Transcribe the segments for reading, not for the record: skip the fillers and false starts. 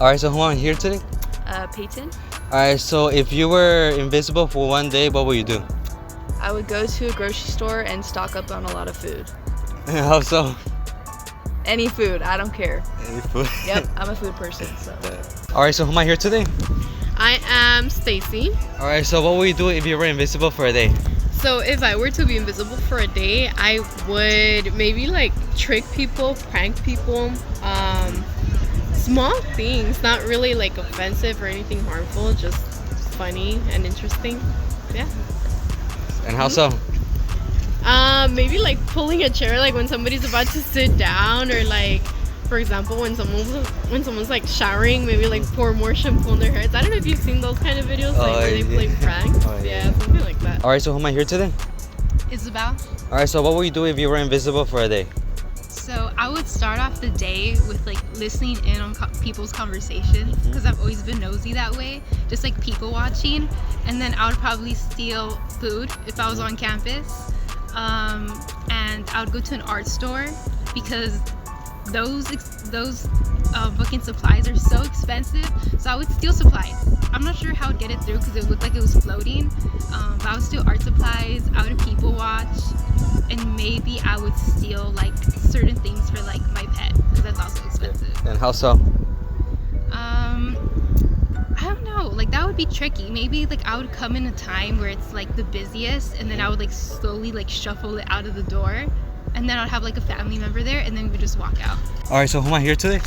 All right, so who am I here today? Peyton. All right, so if you were invisible for one day, what would you do? I would go to a grocery store and stock up on a lot of food. How so? Any food, I don't care. Any food? Yep, I'm a food person. So. All right, so who am I here today? I am Stacy. All right, so what would you do if you were invisible for a day? So if I were to be invisible for a day, I would maybe like trick people, prank people, small things, not really like offensive or anything harmful, just funny and interesting. Yeah. And how so? Maybe like pulling a chair, like when somebody's about to sit down, or like, for example, when someone's like showering, maybe like pour more shampoo on their heads. I don't know if you've seen those kind of videos, like where they play pranks. Oh, yeah. Yeah, something like that. All right, so who am I here today? Isabel. All right, so what would you do if you were invisible for a day? So I would start off the day with like listening in on people's conversations, because I've always been nosy that way, just like people watching. And then I would probably steal food if I was on campus, and I would go to an art store, because those booking supplies are so expensive. So I would steal supplies. I'm not sure how I'd get it through because it looked like it was floating, but I would steal art supplies. I would people watch, and maybe I would steal like certain things for like my pet, because that's also expensive. And how so? I don't know, like that would be tricky. Maybe like I would come in a time where it's like the busiest, and then I would like slowly like shuffle it out of the door, and then I'd have like a family member there, and then we would just walk out. All right, so who am I here today?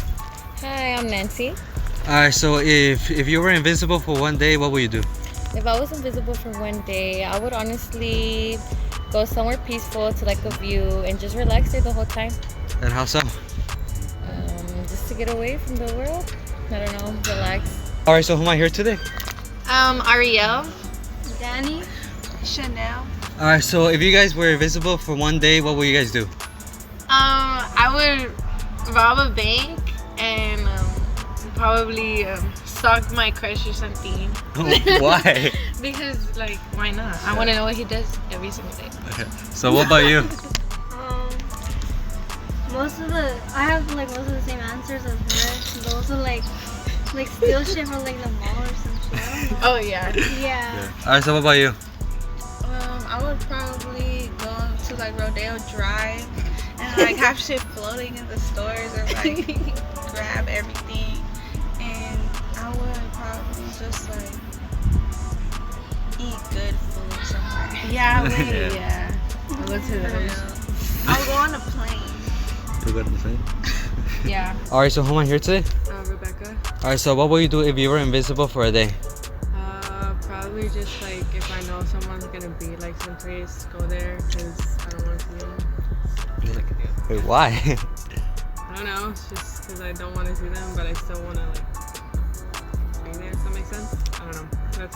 Hi, I'm Nancy. All right, so if you were invisible for one day, what would you do? If I was invisible for one day, I would honestly go somewhere peaceful to like a view and just relax there the whole time. And how so? Just to get away from the world. I don't know, relax. All right, so who am I here today? Ariel. Danny. Chanel. All right, so if you guys were invisible for one day, what would you guys do? I would rob a bank and probably stalk my crush or something. Why? Because like, why not? I want to know what he does every single day. So what about you? I have like most of the same answers as her. Those are like steal shit from like the mall or some shit. I don't know. Oh yeah. Yeah. All right, so what about you? I would probably go to like Rodeo Drive and like have shit floating in the stores, or like grab everything. And I would probably just like eat good food somewhere. Yeah, maybe, yeah. I'll go to those. I would go on a plane. You go to the plane? Yeah. All right, so who am I here today? Rebecca. All right, so what would you do if you were invisible for a day? Probably just like if I know someone's gonna be like someplace, go there because I don't want to see them. Wait, why? I don't know. It's just because I don't want to see them, but I still want to like be there. Does that make sense? I don't know.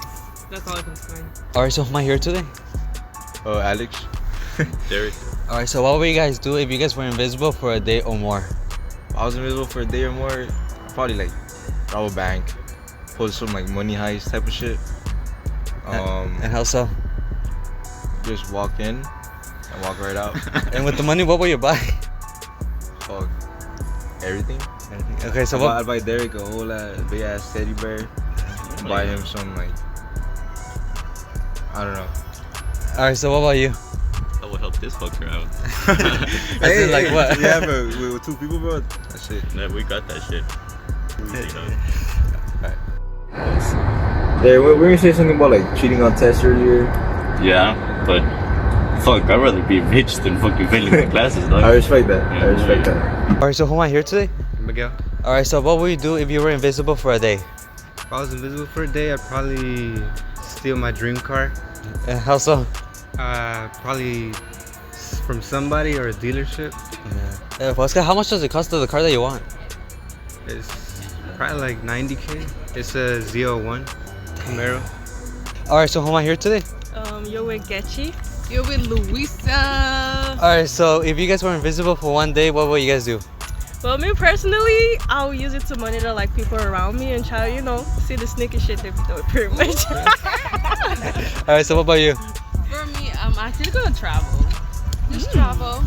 That's all I can explain. All right, so who am I here today? Oh, Alex. Derek. All right, so what would you guys do if you guys were invisible for a day or more? If I was invisible for a day or more, I'd probably like rob a bank, pull some like money heist type of shit. And how so? Just walk in and walk right out. And with the money, what would you buy? Fuck. Everything. Okay, so I'd buy Derek a whole big ass teddy bear. Buy him some like, I don't know. All right, so what about you? I will help this fucker out. Hey, like what? Yeah, but with two people, bro. That's it. Yeah, we got that shit. Hey, we're gonna say something about like cheating on tests earlier. Yeah, but fuck, I'd rather be rich than fucking failing the classes, dog. I respect that. I respect that. All right, so who am I here today? Miguel. All right, so what would you do if you were invisible for a day? If I was invisible for a day, I'd probably steal my dream car. And how so? Probably from somebody or a dealership. Yeah. Oscar, how much does it cost of the car that you want? It's probably like 90K. It's a Z01 Camaro. All right, so who am I here today? You're with Getchy. You're with Luisa. All right, so if you guys were invisible for one day, what would you guys do? Well, me personally, I'll use it to monitor like people around me and try, see the sneaky shit they be doing pretty much. All right, so what about you? For me, I'm actually gonna travel. Just travel.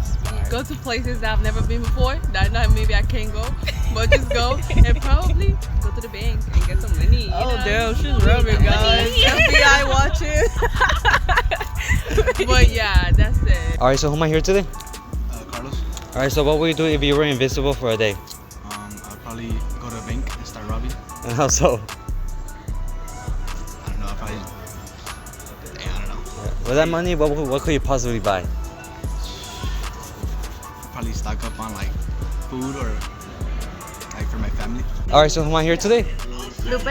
Go to places that I've never been before. That maybe I can't go. but just go and probably go to the bank and get some money. Damn, she's rubbing, guys. FBI watching. But yeah, that's it. All right, so who am I here today? Carlos. All right, so what would you do if you were invisible for a day? I'd probably go to a bank and start robbing. And how so? I don't know. I don't know. With that money, what could you possibly buy? Probably stock up on like food or like for my family. All right, so who am I here today? Lupe?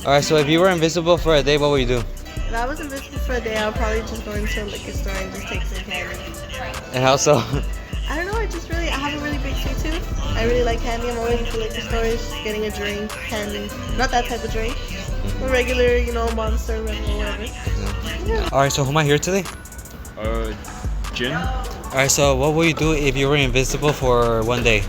All right, so if you were invisible for a day, what would you do? If I was invisible for a day, I'll probably just go into a liquor store and just take some candy. And how so? I don't know, I have a really big sweet tooth. I really like candy. I'm always at the liquor stores getting a drink, candy. Not that type of drink. A regular, Monster, Red Bull, whatever. Yeah. All right, so who am I here today? Jin. All right, so what would you do if you were invisible for one day?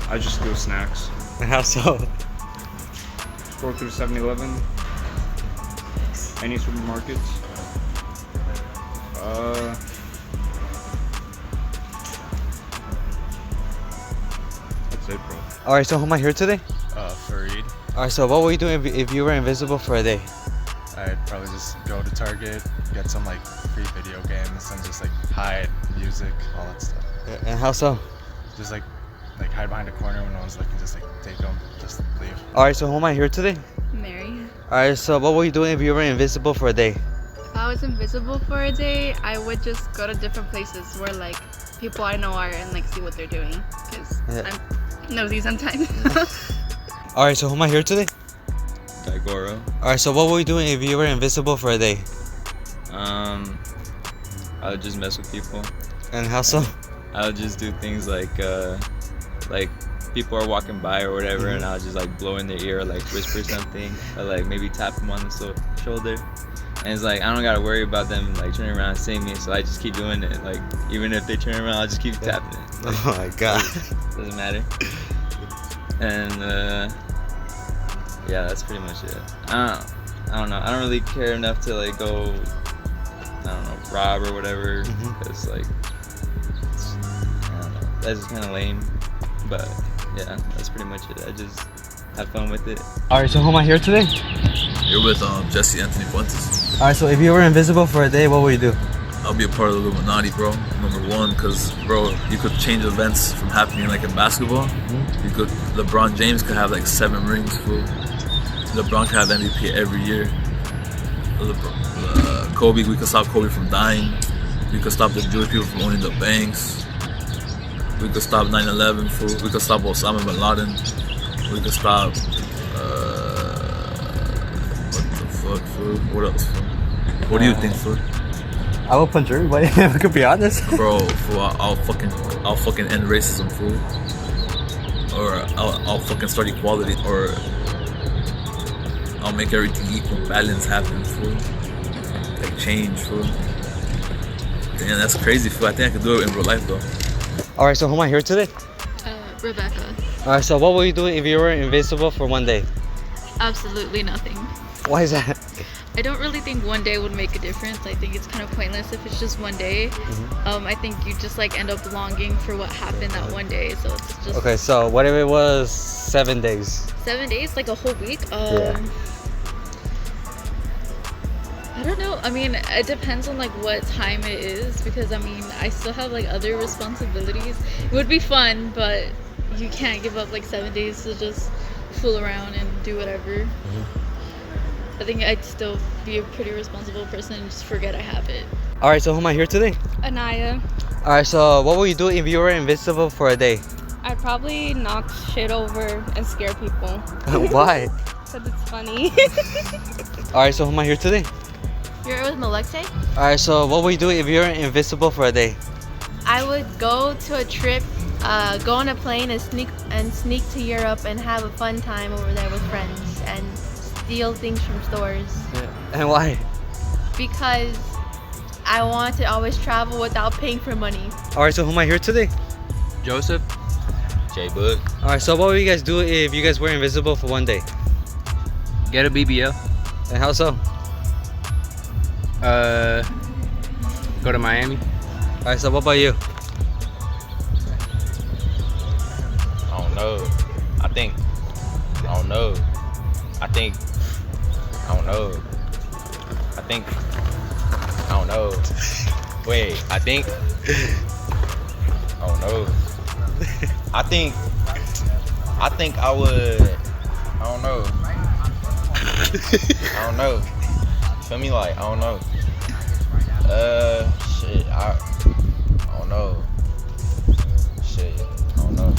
I just do snacks. And how so? Go through 7-Eleven, any supermarkets. That's it, bro. All right, so who am I here today? Fareed. All right, so what would you do if you were invisible for a day? I'd probably just go to Target, get some like free video games, and just like hide music, all that stuff. And how so? Just like hide behind a corner when no one's looking, just like take them, just leave. All right, so who am I here today? Mary. All right, so what would you do if you were invisible for a day? If I was invisible for a day, I would just go to different places where like people I know are and like see what they're doing, because I'm nosy sometimes. All right, so who am I here today? Daigoro. All right, so what would you do if you were invisible for a day? I would just mess with people. And how so? I would just do things like people are walking by or whatever, and I'll just like blow in their ear or like whisper something, or like maybe tap them on the shoulder. And it's like I don't gotta worry about them like turning around and seeing me, so I just keep doing it. Like even if they turn around, I'll just keep tapping it. Like, oh my god. Doesn't matter. And yeah, that's pretty much it. I don't know. I don't really care enough to like go, rob or whatever, because like I don't know. That's just kind of lame. But yeah, that's pretty much it. I just have fun with it. All right, so who am I here today? You're with Jesse Anthony Fuentes. All right, so if you were invisible for a day, what would you do? I'll be a part of the Illuminati, bro. Number one, because, bro, you could change events from happening like in basketball. You could, LeBron James could have like 7 rings, bro. LeBron could have MVP every year. Kobe, we could stop Kobe from dying. We could stop the Jewish people from owning the banks. We could stop 9/11, fool. We could stop Osama bin Laden. We could stop, what the fuck, fool? What else, fool? What do you think, fool? I will punch everybody, if I could be honest. Bro, fool, I'll fucking end racism, fool. Or I'll fucking start equality, or I'll make everything equal, balance happen, fool. Like change, fool. Damn, that's crazy, fool. I think I could do it in real life, though. All right, so who am I here today? Rebecca. All right, so what would you do if you were invisible for one day? Absolutely nothing. Why is that? I don't really think one day would make a difference. I think it's kind of pointless if it's just one day. I think you just like end up longing for what happened that one day. So it's just. Okay, so what if it was 7 days? 7 days, like a whole week. Yeah. I don't know. I mean, it depends on like what time it is, because I mean, I still have like other responsibilities. It would be fun, but you can't give up like 7 days to just fool around and do whatever. I think I'd still be a pretty responsible person and just forget I have it. All right, so who am I here today? Anaya. All right, so what would you do if you were invisible for a day? I'd probably knock shit over and scare people. Why? Because it's funny. All right, so who am I here today? You're with Malekse? All right, so what would you do if you were invisible for a day? I would go to a trip, go on a plane and sneak to Europe and have a fun time over there with friends and steal things from stores. And why? Because I want to always travel without paying for money. All right, so who am I here today? Joseph. J Book. All right, so what would you guys do if you guys were invisible for one day? Get a BBL. And how so? Go to Miami. Alright, so what about you? I don't know. I don't know. I don't know. Wait, I don't know. I think I would. I don't know. I don't know. Feel me? Like, I don't know. Shit. I don't know. Shit. I don't know.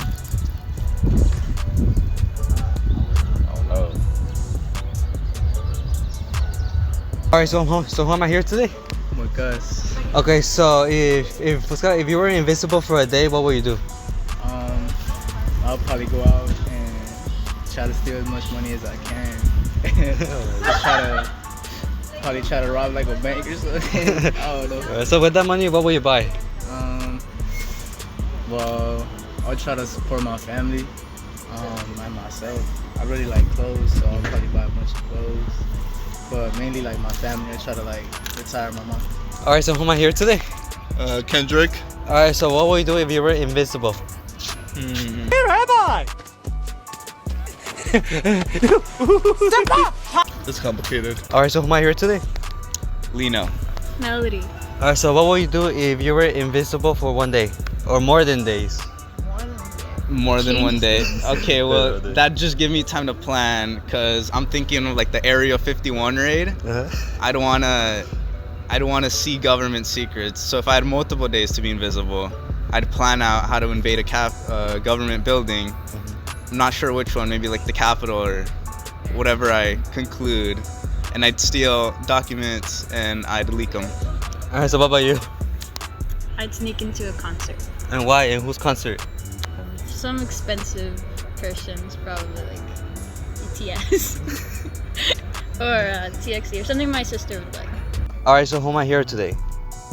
Alright, so who am I here today? With Gus. Okay, so if you were invisible for a day, what would you do? I'll probably go out and try to steal as much money as I can. Just probably try to rob like a bank or something. I don't know. So with that money, what will you buy? Well, I'll try to support my family and myself. I really like clothes, so I'll probably buy a bunch of clothes. But mainly like my family, I try to like retire my mom. Alright, so who am I here today? Kendrick. Alright, so what would you do if you were invisible? Where am I? Step up! It's complicated. Alright, so who am I here today? Lino. Melody. Alright, so what would you do if you were invisible for one day? Or more than days? More than one day. Okay, well, that just give me time to plan, because I'm thinking of like the Area 51 raid. I don't want to see government secrets. So if I had multiple days to be invisible, I'd plan out how to invade a government building. I'm not sure which one, maybe like the Capitol or whatever I conclude. And I'd steal documents and I'd leak them. Alright, so what about you? I'd sneak into a concert. And why? And whose concert? Some expensive person's probably like BTS or TXT or something my sister would like. Alright, so who am I here today?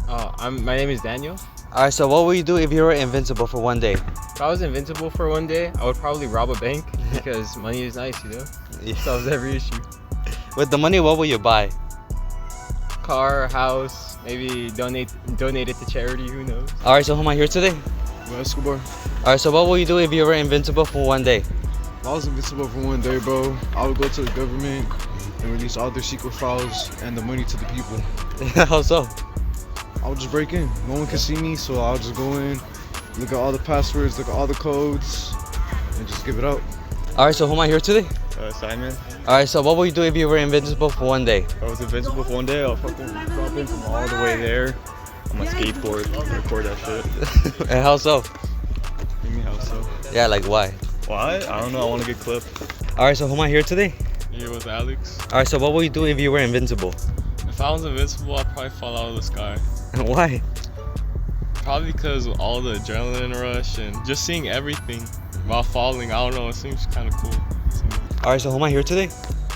My name is Daniel. Alright, so what would you do if you were invincible for one day? If I was invincible for one day, I would probably rob a bank because money is nice, you know? It solves every issue. With the money, what will you buy? Car, house, maybe donate it to charity, who knows? Alright, so who am I here today? Escobar. Alright, so what will you do if you were invincible for one day? If I was invincible for one day, bro, I would go to the government and release all their secret files and the money to the people. How so? I would just break in. No one can see me, so I'll just go in, look at all the passwords, look at all the codes, and just give it out. Alright, so who am I here today? Simon. Alright, so what would you do if you were invincible for one day? If I was invincible for one day, I'll fucking drop in from all the way there on my skateboard, record that shit. And how so? What do you mean how so? Yeah, like why? Why? I don't know, I want to get clipped. Alright, so who am I here today? Here with Alex. Alright, so what would you do if you were invincible? If I was invincible, I'd probably fall out of the sky. And why? Probably because of all the adrenaline rush and just seeing everything while falling. I don't know, it seems kind of cool. Alright, so who am I here today?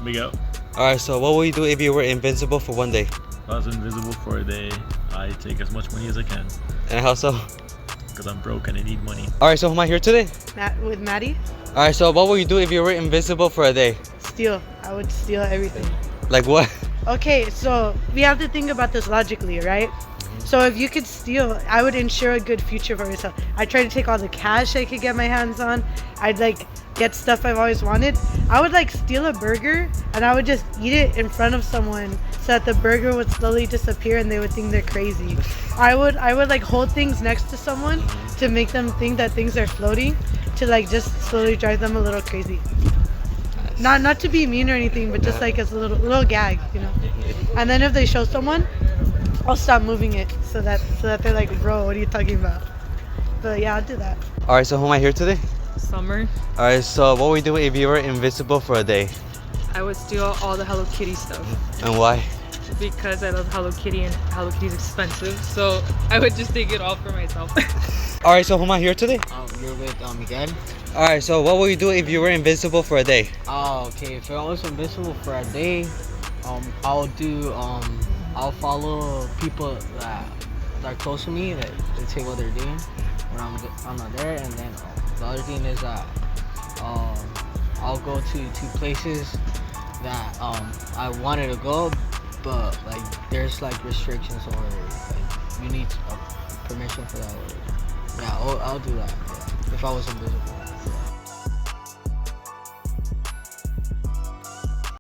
Miguel. Alright, so what would you do if you were invincible for one day? If I was invisible for a day, I take as much money as I can. And how so? Because I'm broke and I need money. Alright, so who am I here today? With Maddie. Alright, so what would you do if you were invisible for a day? Steal. I would steal everything. Like what? Okay, so we have to think about this logically, right? So if you could steal, I would ensure a good future for myself. I'd try to take all the cash I could get my hands on. I'd like get stuff I've always wanted. I would like steal a burger and I would just eat it in front of someone so that the burger would slowly disappear and they would think they're crazy. I would like hold things next to someone to make them think that things are floating, to like just slowly drive them a little crazy. Not to be mean or anything, but just like as a little gag, you know. And then if they show someone, I'll stop moving it so that they're like, bro, what are you talking about? But yeah, I'll do that. Alright, so who am I here today? Summer. Alright, so what would you do if you were invisible for a day? I would steal all the Hello Kitty stuff. And why? Because I love Hello Kitty and Hello Kitty's expensive, so I would just take it all for myself. Alright, so who am I here today? You're with Miguel. Alright, so what would you do if you were invisible for a day? Okay, if I was invisible for a day, I'll follow people that are close to me, that they say what they're doing when I'm not there. And then the other thing is that I'll go to places that I wanted to go, but like there's like restrictions or like you need permission for that. Or, yeah, I'll do that. Yeah, if I was invisible.